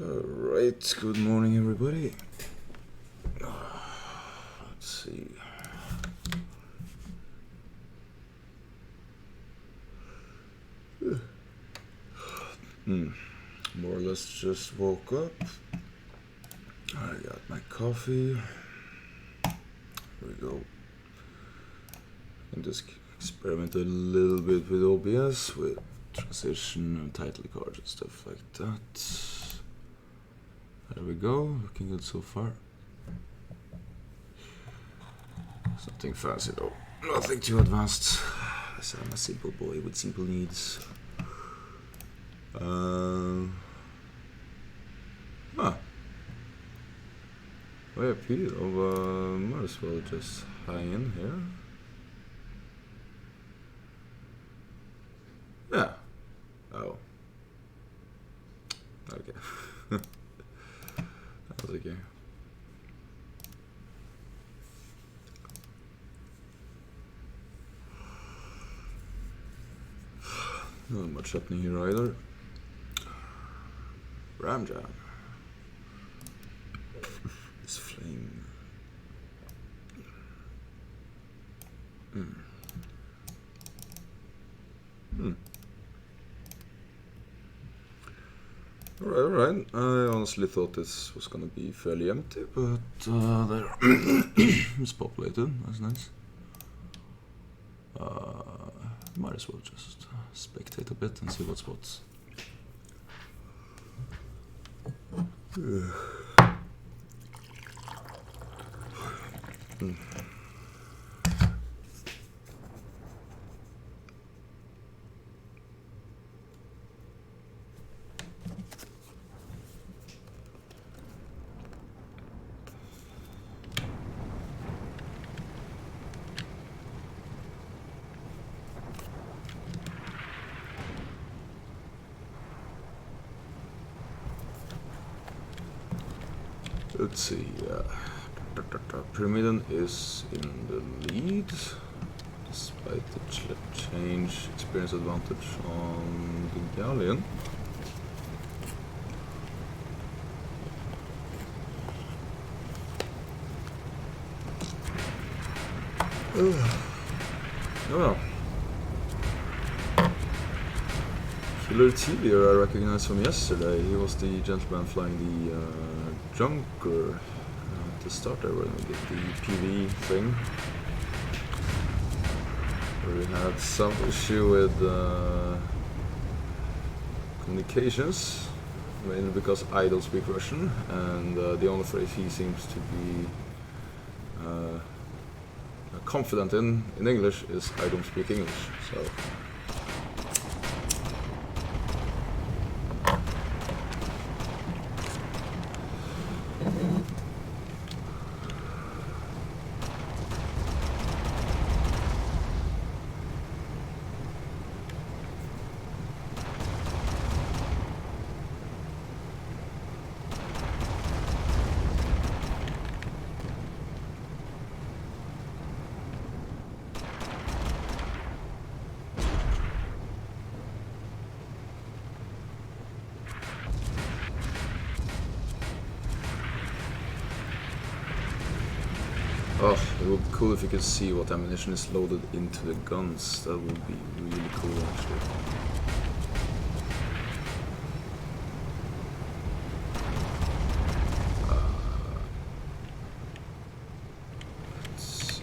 Alright, good morning everybody. Let's see. More or less just woke up. I got my coffee. Here we go. And just experiment a little bit with OBS, with transition and title cards and stuff like that. There we go, looking good so far. Something fancy though, nothing too advanced. So I'm a simple boy with simple needs. Way up here, might as well just hang in here. Yeah. Oh. Okay. That was okay. Not much happening here either. Ramjam. This flame. Alright. I honestly thought this was gonna be fairly empty, but there it's populated. That's nice. Might as well just spectate a bit and see what's what. Let's see, Pyramidon is in the lead, despite the change experience advantage on the Galleon. Oh. Killer Tibier I recognized from yesterday. He was the gentleman flying the Junker at the start there when we did the PV thing. Where we had some issue with communications, mainly because I don't speak Russian, and the only phrase he seems to be confident in English is I don't speak English. So. Oh, it would be cool if you could see what ammunition is loaded into the guns. That would be really cool, actually. Let's see.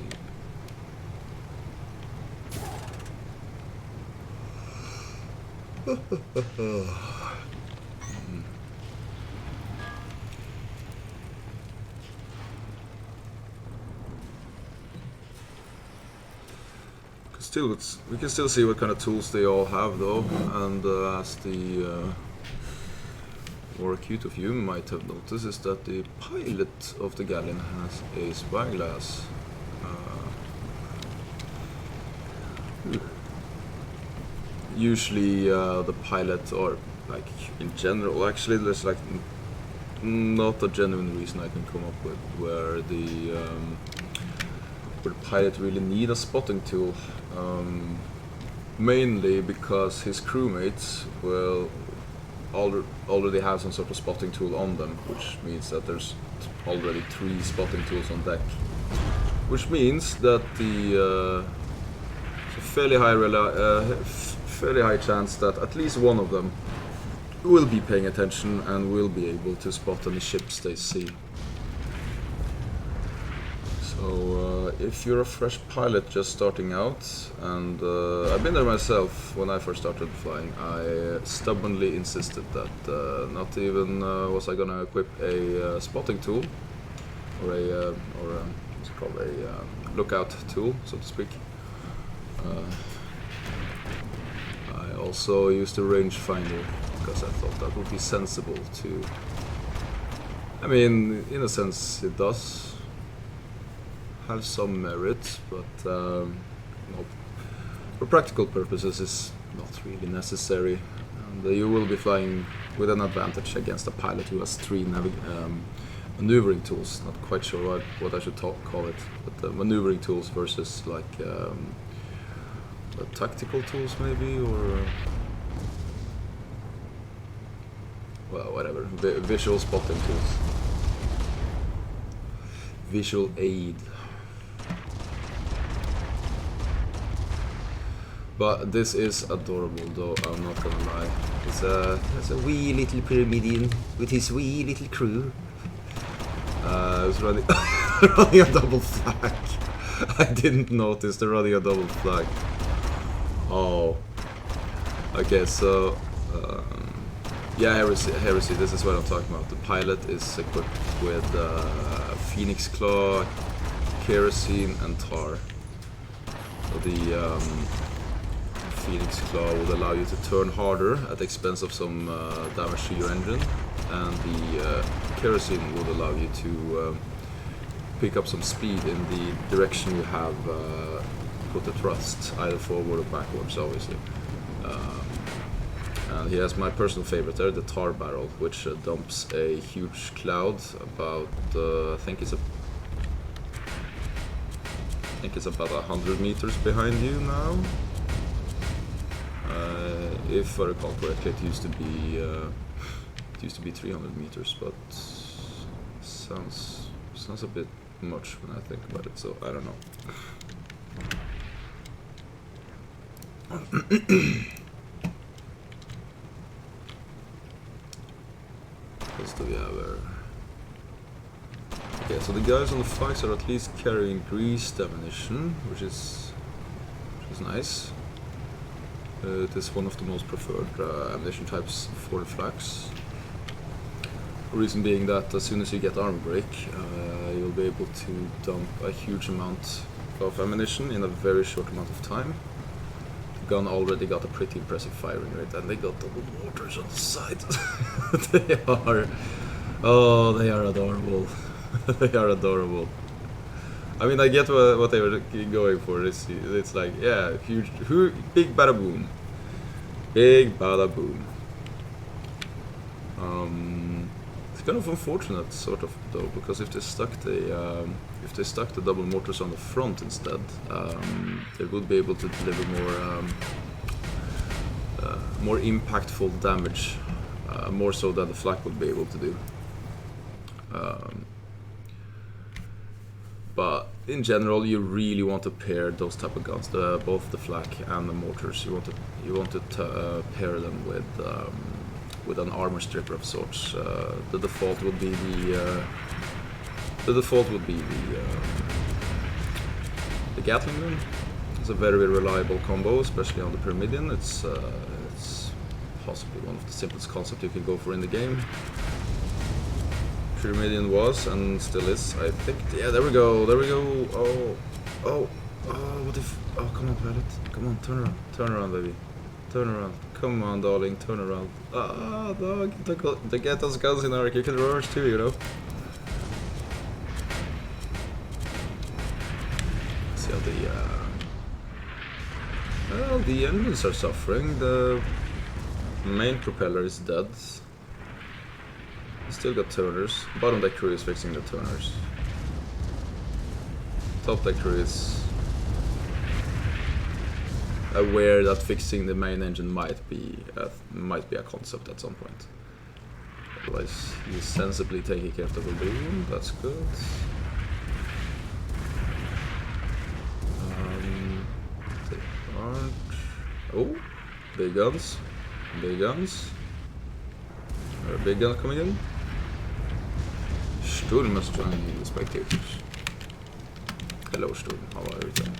We can still see what kind of tools they all have though, and as the more acute of you might have noticed is that the pilot of the Galleon has a spyglass. Usually the pilot, or like in general actually, there's like not a genuine reason I can come up with where the pilot really need a spotting tool, mainly because his crewmates will already have some sort of spotting tool on them, which means that there's already 3 spotting tools on deck. Which means that the fairly high chance that at least one of them will be paying attention and will be able to spot any ships they see. So if you're a fresh pilot just starting out, and I've been there myself when I first started flying, I stubbornly insisted that not even was I gonna equip a spotting tool or what's it called, a lookout tool, so to speak. I also used a rangefinder because I thought that would be sensible to. I mean, in a sense, it does have some merit, but no, for practical purposes, it's not really necessary. And you will be flying with an advantage against a pilot who has 3 maneuvering tools. Not quite sure what I should call it, but maneuvering tools versus like tactical tools maybe, or well, whatever, visual spotting tools, visual aid. But this is adorable, though, I'm not gonna lie. It's a wee little Pyramidian with his wee little crew. It's running, running a double flag. I didn't notice they're running a double flag. Oh. Okay, so yeah, heresy. This is what I'm talking about. The pilot is equipped with Phoenix Claw, kerosene, and tar. So the Phoenix Claw would allow you to turn harder at the expense of some damage to your engine, and the kerosene would allow you to pick up some speed in the direction you have put the thrust, either forward or backwards, obviously. And he has my personal favorite there, the tar barrel, which dumps a huge cloud about, I think it's about 100 meters behind you now. If I recall correctly, it used to be 300 meters, but sounds a bit much when I think about it. So I don't know. What do we have here? Okay, so the guys on the flanks are at least carrying greased ammunition, which is nice. It is one of the most preferred ammunition types for the flags. The reason being that as soon as you get armor break, you'll be able to dump a huge amount of ammunition in a very short amount of time. The gun already got a pretty impressive firing rate, and they got double mortars on the side. They are adorable. They are adorable. I mean, I get what they were going for. It's like, yeah, huge, big bada boom. Big bada boom. It's kind of unfortunate, sort of, though, because if they stuck the double mortars on the front instead, they would be able to deliver more impactful damage, more so than the flak would be able to do. But in general, you really want to pair those type of guns, both the flak and the mortars. You want to pair them with an armor stripper of sorts. The default would be the Gatling gun. It's a very reliable combo, especially on the Pyramidian. It's possibly one of the simplest concepts you can go for in the game. Pyramidian was and still is, I think. Yeah, there we go. Oh, what if? Oh, come on, pilot. Come on, turn around, baby. Turn around. Come on, darling, turn around. Ah, dog, they get those guns in arc. You can reverse too, you know. See how the engines are suffering. The main propeller is dead. Still got turners. Bottom deck crew is fixing the turners. Top deck crew is aware that fixing the main engine might be a concept at some point. Otherwise, he's sensibly taking care of the balloon. That's good. They aren't. Oh, big guns. Big guns. Are a big gun coming in? Sturm must join the spectators. Hello, Sturm. How are everything?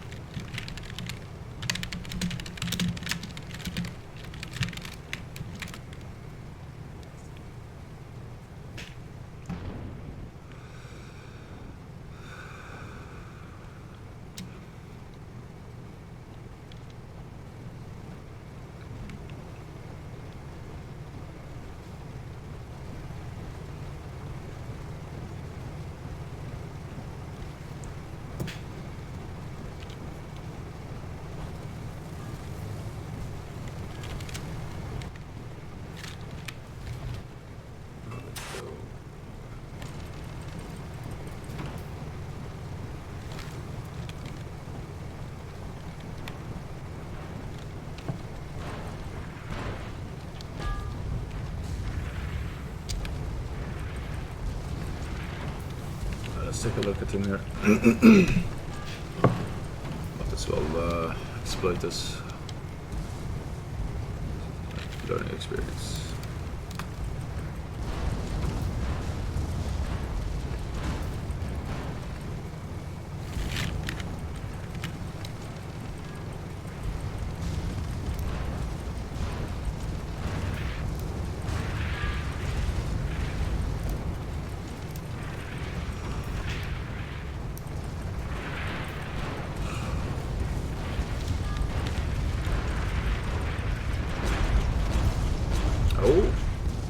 Let's take a look at him here. Might as well exploit this learning experience.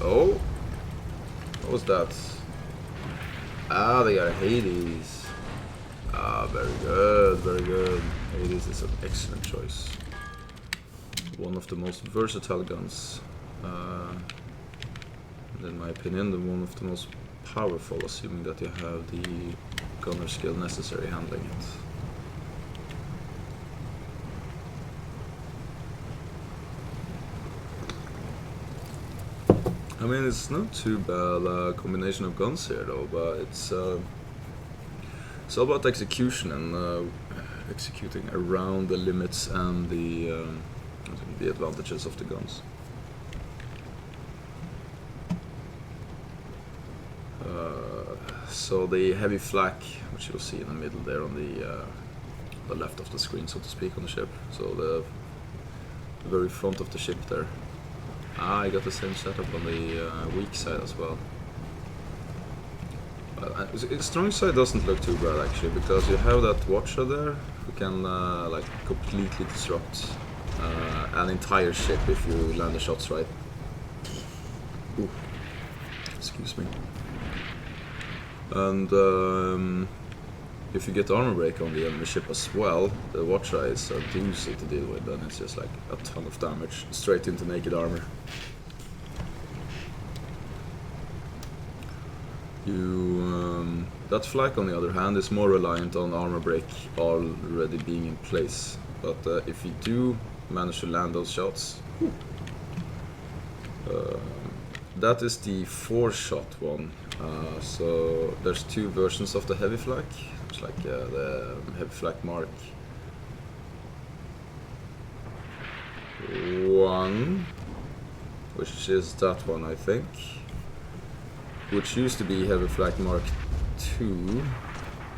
Oh, what was that? Ah, they got Hades. Ah, very good, very good. Hades is an excellent choice. One of the most versatile guns. And in my opinion, one of the most powerful, assuming that you have the gunner skill necessary handling it. I mean, it's not too bad combination of guns here though, but it's all about execution and executing around the limits and the advantages of the guns. So the heavy flak, which you'll see in the middle there on the left of the screen, so to speak, on the ship. So the very front of the ship there. Ah, I got the same setup on the weak side as well. Strong side doesn't look too bad actually, because you have that watcher there who can like completely disrupt an entire ship if you land the shots right. Ooh. Excuse me. And if you get armor break on the enemy ship as well, the watcher is a doozy to deal with, and it's just like a ton of damage straight into naked armor. That flak on the other hand is more reliant on armor break already being in place, but if you do manage to land those shots, that is the 4-shot one. So there's 2 versions of the heavy flak. It's like the heavy flak Mark 1, which is that one I think, which used to be heavy flak Mark 2,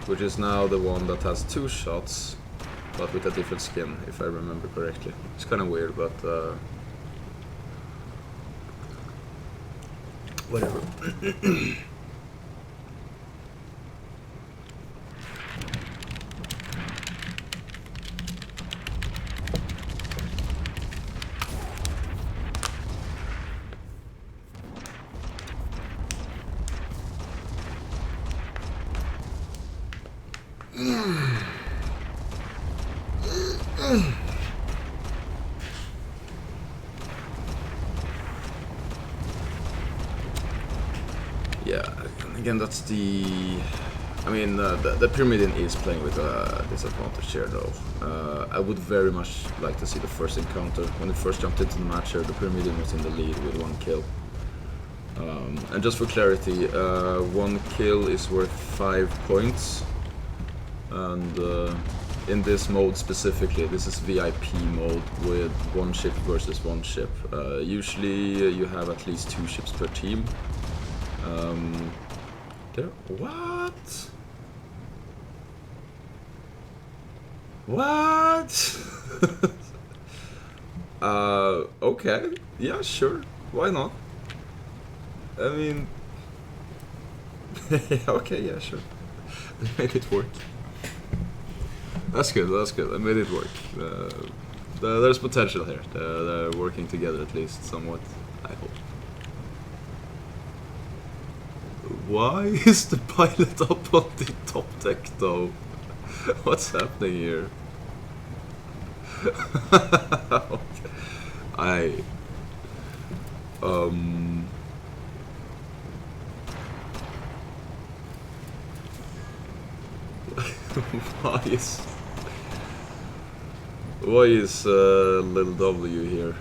which is now the one that has 2 shots but with a different skin, if I remember correctly. It's kind of weird, but whatever. Yeah, again, that's the... I mean, the Pyramidin is playing with a disadvantage here, though. I would very much like to see the first encounter. When it first jumped into the match here, the Pyramidin was in the lead with 1 kill. And just for clarity, 1 kill is worth 5 points, and in this mode specifically, this is VIP mode with 1 ship versus 1 ship. Usually you have at least 2 ships per team. What? What? Okay, yeah, sure, why not? I mean, okay, yeah, sure. They made it work. That's good, that's good. I made it work. There's potential here. They're working together at least somewhat, I hope. Why is the pilot up on the top deck though? What's happening here? Okay. Why is little W here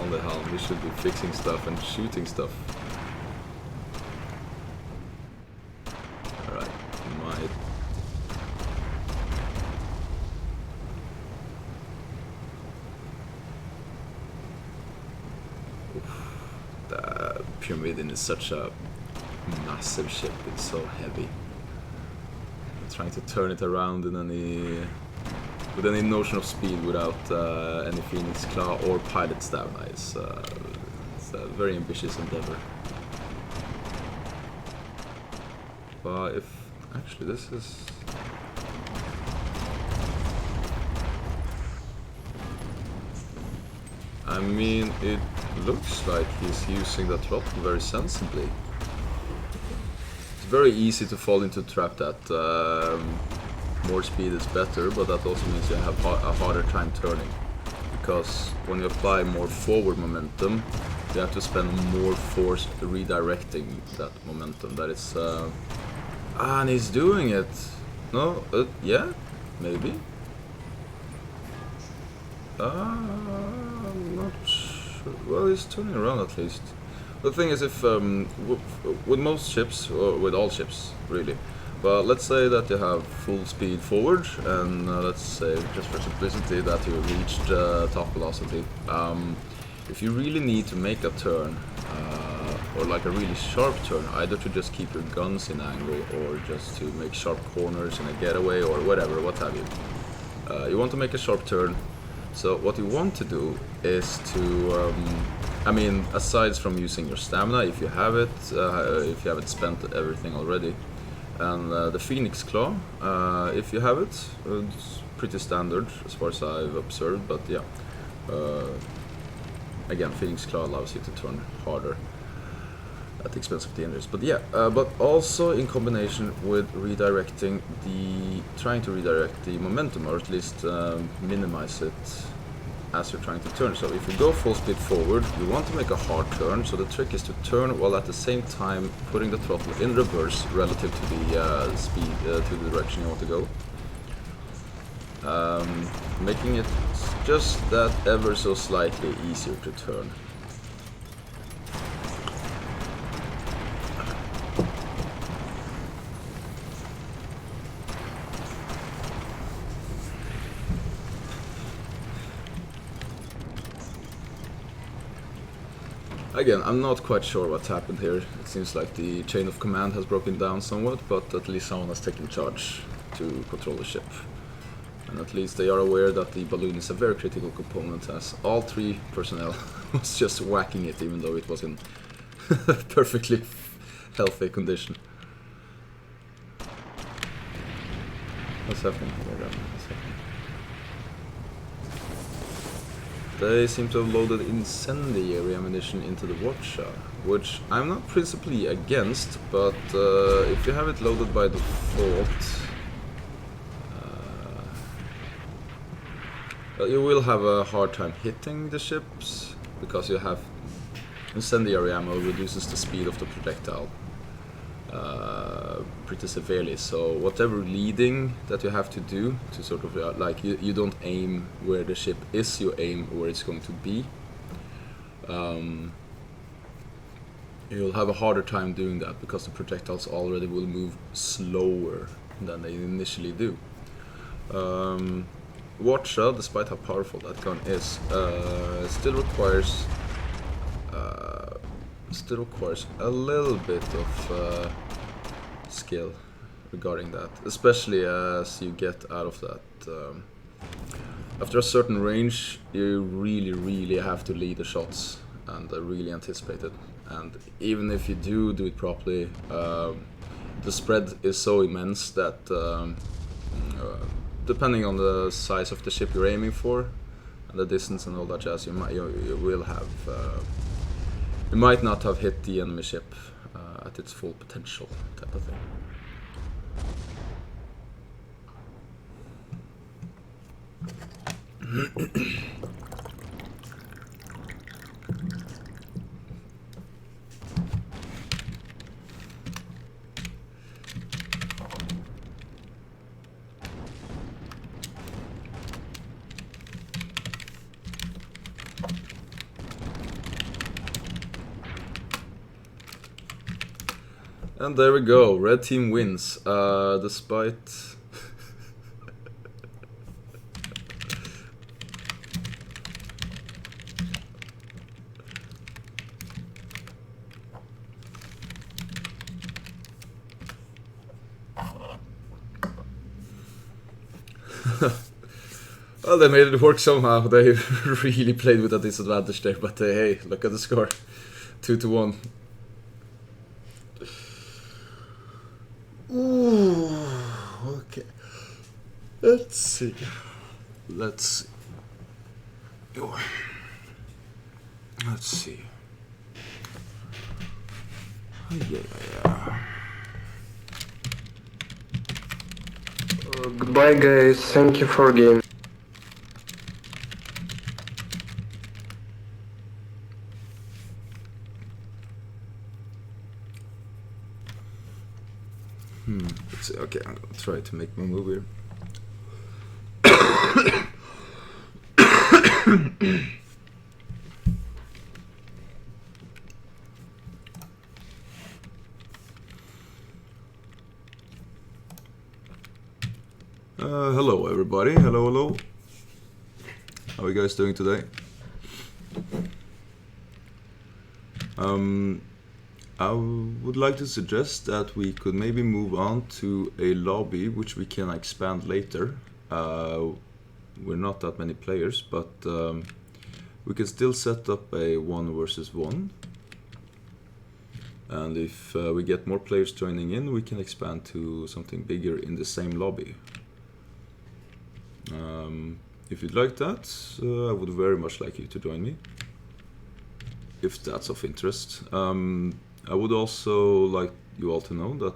on the helm? We should be fixing stuff and shooting stuff. Alright, the Pyramidon is such a massive ship, it's so heavy. Trying to turn it around in with any notion of speed without any Phoenix Claw or pilot stamina is it's a very ambitious endeavor. But if actually this is I mean, it looks like he's using the throttle very sensibly. Very easy to fall into a trap that more speed is better, but that also means you have a harder time turning, because when you apply more forward momentum, you have to spend more force redirecting that momentum. That is, and he's doing it. No, yeah, maybe. I'm not sure. Well, he's turning around at least. The thing is, if with most ships, or with all ships really, but let's say that you have full speed forward, and let's say, just for simplicity, that you reached top velocity. If you really need to make a turn, or like a really sharp turn, either to just keep your guns in angle, or just to make sharp corners in a getaway, or whatever, what have you. You want to make a sharp turn, so what you want to do is to I mean, aside from using your stamina, if you have it, if you haven't spent everything already, and the Phoenix Claw, if you have it, it's pretty standard as far as I've observed, but yeah. Again, Phoenix Claw allows you to turn harder at the expense of the engines, but yeah, but also in combination with trying to redirect the momentum, or at least minimize it as you're trying to turn. So if you go full speed forward, you want to make a hard turn, so the trick is to turn while at the same time putting the throttle in reverse relative to the speed, to the direction you want to go. Making it just that ever so slightly easier to turn. Again, I'm not quite sure what's happened here. It seems like the chain of command has broken down somewhat, but at least someone has taken charge to control the ship. And at least they are aware that the balloon is a very critical component, as all 3 personnel was just whacking it, even though it was in perfectly healthy condition. What's happening here then? They seem to have loaded incendiary ammunition into the Watcher, which I'm not principally against, but if you have it loaded by default, you will have a hard time hitting the ships, because you have incendiary ammo reduces the speed of the projectile pretty severely. So whatever leading that you have to do to sort of like you don't aim where the ship is, you aim where it's going to be. you'll have a harder time doing that because the projectiles already will move slower than they initially do. Watcha, despite how powerful that gun is, still requires a little bit of skill regarding that, especially as you get out of that. After a certain range, you really have to lead the shots and really anticipate it. And even if you do it properly, the spread is so immense that depending on the size of the ship you're aiming for and the distance and all that jazz, you might not have hit the enemy ship at its full potential, type of thing. And there we go, red team wins, despite... Well, they made it work somehow. They really played with a disadvantage there, but hey, look at the score. 2-1. Ooh, okay. Let's see. Let's see. Yeah. Goodbye, guys. Thank you for game. Let's see. Okay, I'm gonna try to make my move here. Hello everybody, hello. How are you guys doing today? I would like to suggest that we could maybe move on to a lobby which we can expand later. We're not that many players, but we can still set up a 1 versus 1. And if we get more players joining in, we can expand to something bigger in the same lobby. If you'd like that, I would very much like you to join me, if that's of interest. I would also like you all to know that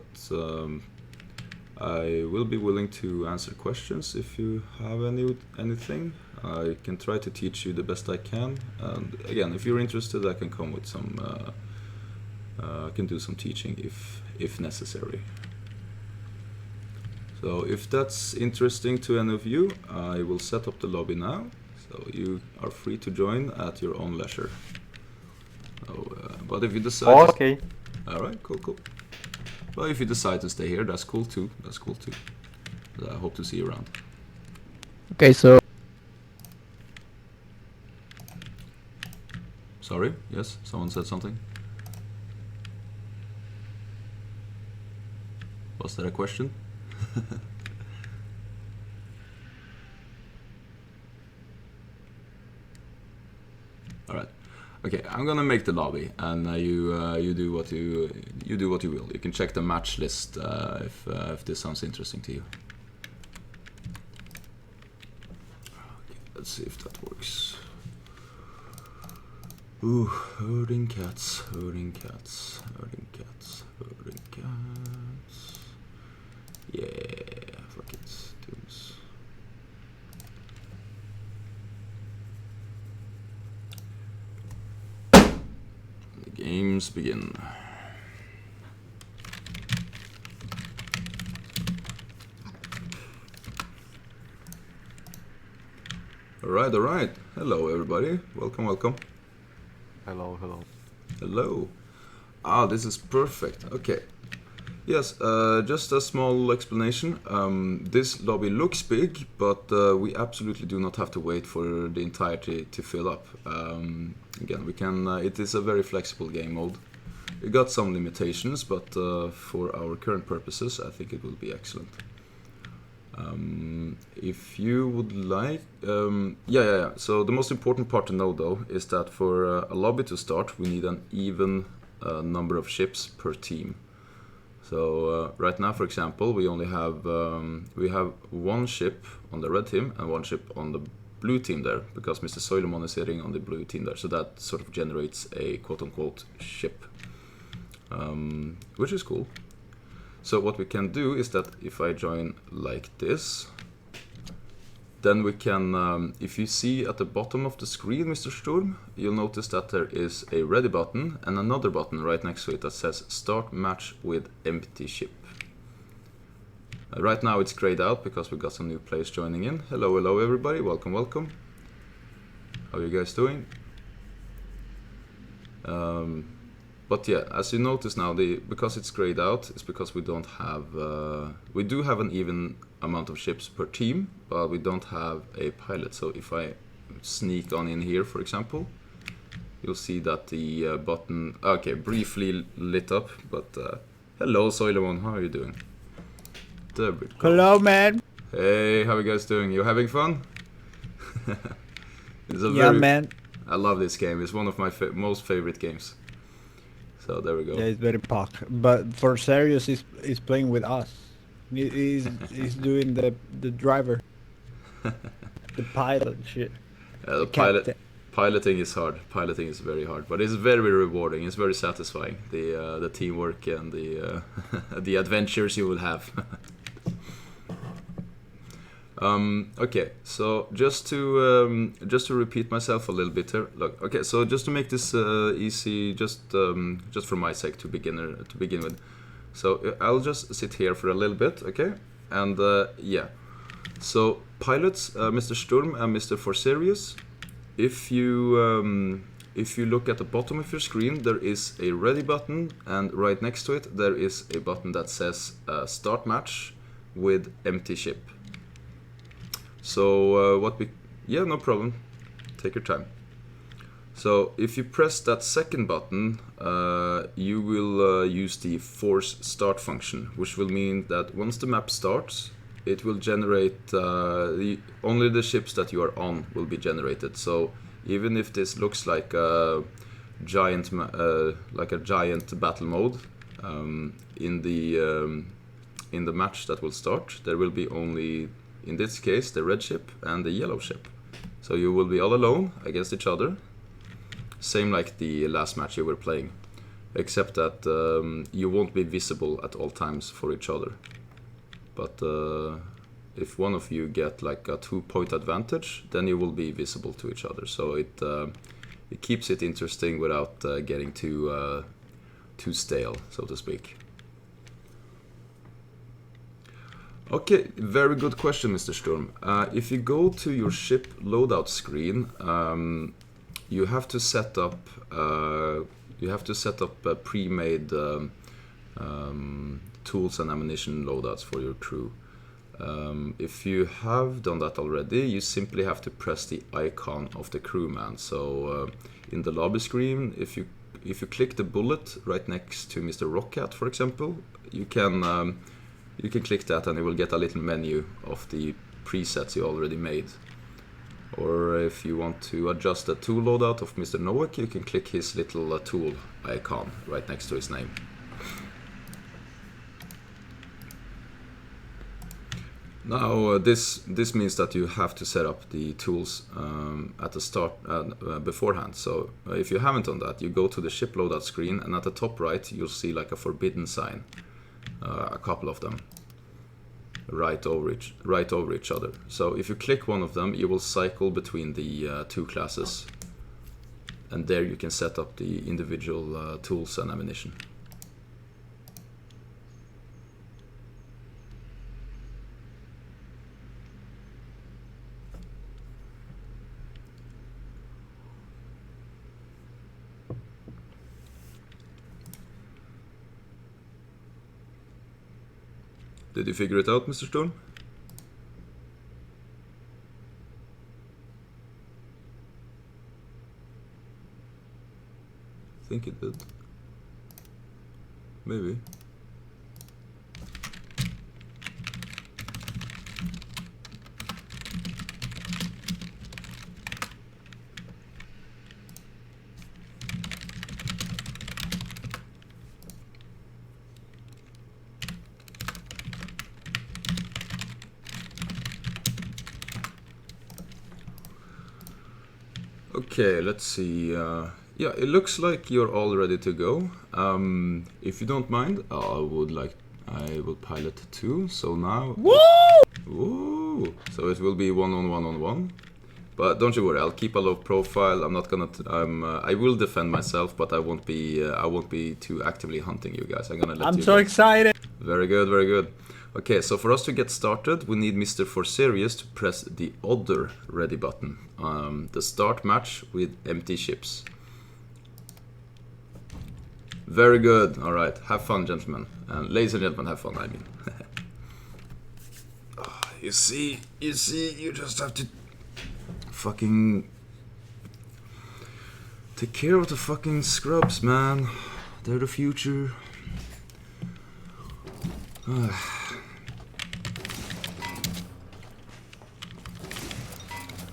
I will be willing to answer questions if you have anything. I can try to teach you the best I can, and again, if you're interested, I can come with some. I can do some teaching if necessary. So if that's interesting to any of you, I will set up the lobby now, so you are free to join at your own leisure. But if you decide... Okay. Alright, cool. Well, if you decide to stay here, that's cool too. I hope to see you around. Okay, so... Sorry, yes, someone said something? Was that a question? Alright. Okay, I'm gonna make the lobby, and you do what you will. You can check the match list if this sounds interesting to you. Okay, let's see if that works. Ooh, herding cats. Yeah, fuck it, do this. The games begin. Alright. Hello everybody. Welcome. Hello. Ah, this is perfect. Okay. Yes, just a small explanation. This lobby looks big, but we absolutely do not have to wait for the entirety to fill up. Again, we can. It is a very flexible game mode. It got some limitations, but for our current purposes, I think it will be excellent. If you would like, yeah. So the most important part to know, though, is that for a lobby to start, we need an even number of ships per team. So right now, for example, we only have we have one ship on the red team and one ship on the blue team there, because Mr. Soilomon is sitting on the blue team there. So that sort of generates a quote-unquote ship, which is cool. So what we can do is that if I join like this, then we can, if you see at the bottom of the screen, Mr. Sturm, you'll notice that there is a ready button and another button right next to it that says start match with empty ship. Right now it's grayed out because we got some new players joining in. Hello everybody, welcome. How are you guys doing? But yeah, as you notice now, because it's grayed out, it's because we don't have, we do have an even amount of ships per team, but we don't have a pilot. So if I sneak on in here, for example, you'll see that the button, okay, briefly lit up, but hello Soilomon, how are you doing? There we go. Hello, man. Hey, how are you guys doing? You having fun? Yeah, man. I love this game. It's one of my most favorite games. So there we go. Yeah, it's very punk. But for serious, he's playing with us. He's doing the driver, the pilot shit. Piloting is hard. Piloting is very hard, but it's very rewarding. It's very satisfying. The teamwork and the the adventures you will have. Okay, so just to repeat myself a little bit here. Look, okay, so just to make this easy, just for my sake to begin with. So I'll just sit here for a little bit, okay? And yeah, so pilots, Mr. Sturm and Mr. Forserius, if you look at the bottom of your screen, there is a ready button, and right next to it there is a button that says start match with empty ship. So yeah, no problem, take your time. So if you press that second button, you will use the force start function, which will mean that once the map starts, it will generate only the ships that you are on will be generated. So even if this looks like a giant battle mode in the match that will start, there will be only, in this case, the red ship and the yellow ship. So you will be all alone against each other, same like the last match you were playing, except that you won't be visible at all times for each other. But if one of you get like a 2-point advantage, then you will be visible to each other. So it keeps it interesting without getting too stale, so to speak. Okay, very good question, Mr. Sturm. If you go to your ship loadout screen, you have to set up pre-made tools and ammunition loadouts for your crew. If you have done that already, you simply have to press the icon of the crewman. So in the lobby screen, if you click the bullet right next to Mr. Rockcat, for example, you can click that and you will get a little menu of the presets you already made. Or if you want to adjust the tool loadout of Mr. Noak, you can click his little tool icon right next to his name. Now this means that you have to set up the tools at the start beforehand. So if you haven't done that, you go to the ship loadout screen, and at the top right you'll see like a forbidden sign, a couple of them, right over each other. So if you click one of them, you will cycle between the two classes, and there you can set up the individual tools and ammunition. Did you figure it out, Mr. Stone? I think it did. Maybe. Okay, let's see. Yeah, it looks like you're all ready to go. If you don't mind, I will pilot 2. So now, woo! So it will be 1-on-1-on-1. But don't you worry, I'll keep a low profile. I'm not gonna. I will defend myself, but I won't be too actively hunting you guys. I'm gonna let you. I'm so excited. Very good, very good. Okay, so for us to get started, we need Mr. Forserius to press the other ready button. The start match with empty ships. Very good. All right, have fun, gentlemen. And ladies and gentlemen, have fun, I mean. You see, you just have to fucking take care of the fucking scrubs, man. They're the future.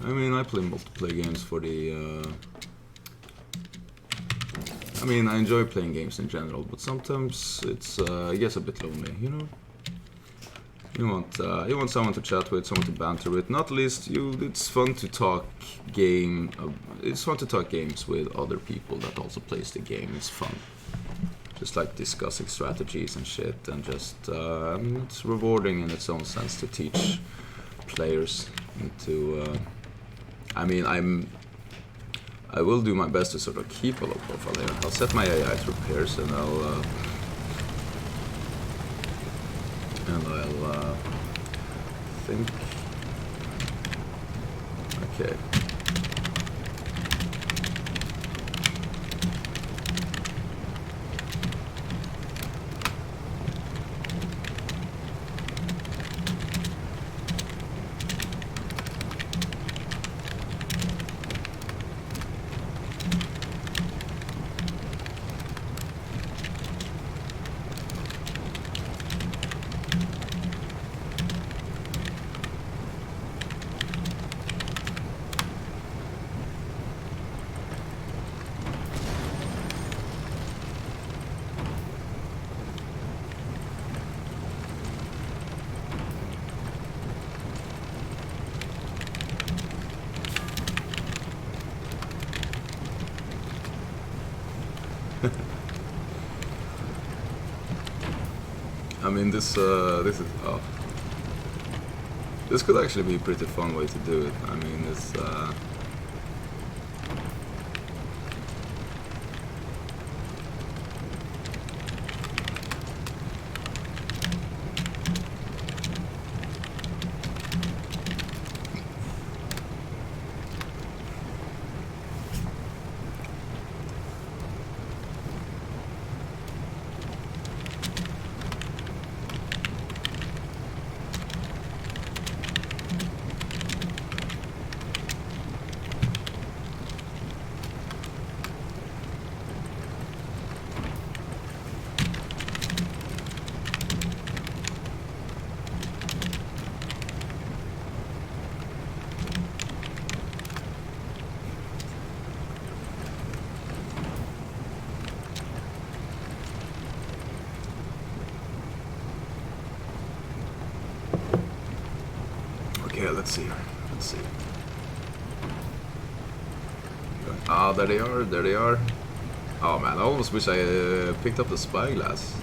I mean, I play multiplayer games for the... I mean, I enjoy playing games in general, but sometimes it's it gets a bit lonely, you know? You want someone to chat with, someone to banter with. Not least, it's fun to talk it's fun to talk games with other people that also plays the game. It's fun. Just like discussing strategies and shit, and just it's rewarding in its own sense to teach players into. I mean, I will do my best to sort of keep a low profile here. I'll set my AI to repairs, and I'll think. Okay. I mean, this could actually be a pretty fun way to do it. I mean, it's okay. Let's see. Ah, there they are. There they are. Oh man, I almost wish I picked up the spyglass.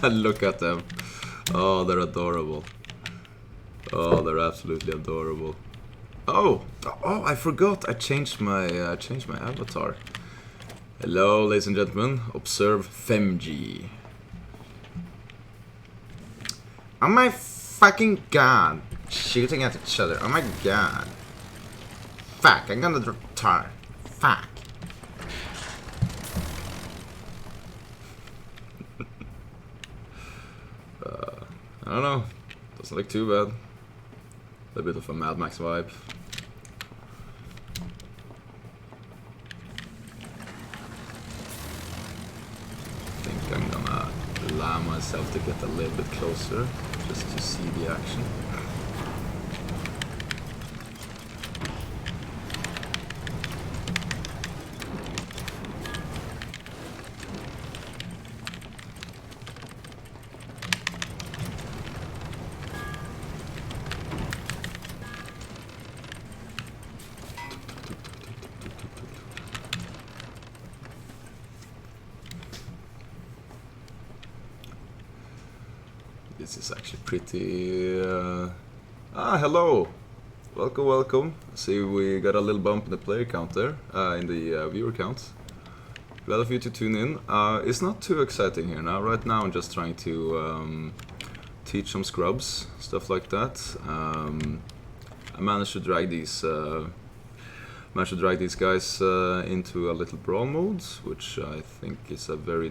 Look at them. Oh, they're adorable. Oh, they're absolutely adorable. Oh, I forgot. I changed my avatar. Hello, ladies and gentlemen. Observe Femg. Oh my fucking god. shooting at each other. Oh my god. Fuck, I'm gonna retire. Fuck. I don't know. Doesn't look too bad. A bit of a Mad Max vibe. I think I'm gonna allow myself to get a little bit closer just to see the action. This is actually pretty... hello! Welcome, welcome. See, we got a little bump in the player count there, in the viewer count. Glad of you to tune in. It's not too exciting here now. Right now I'm just trying to teach some scrubs, stuff like that. I managed to drag these guys into a little brawl mode, which I think is a very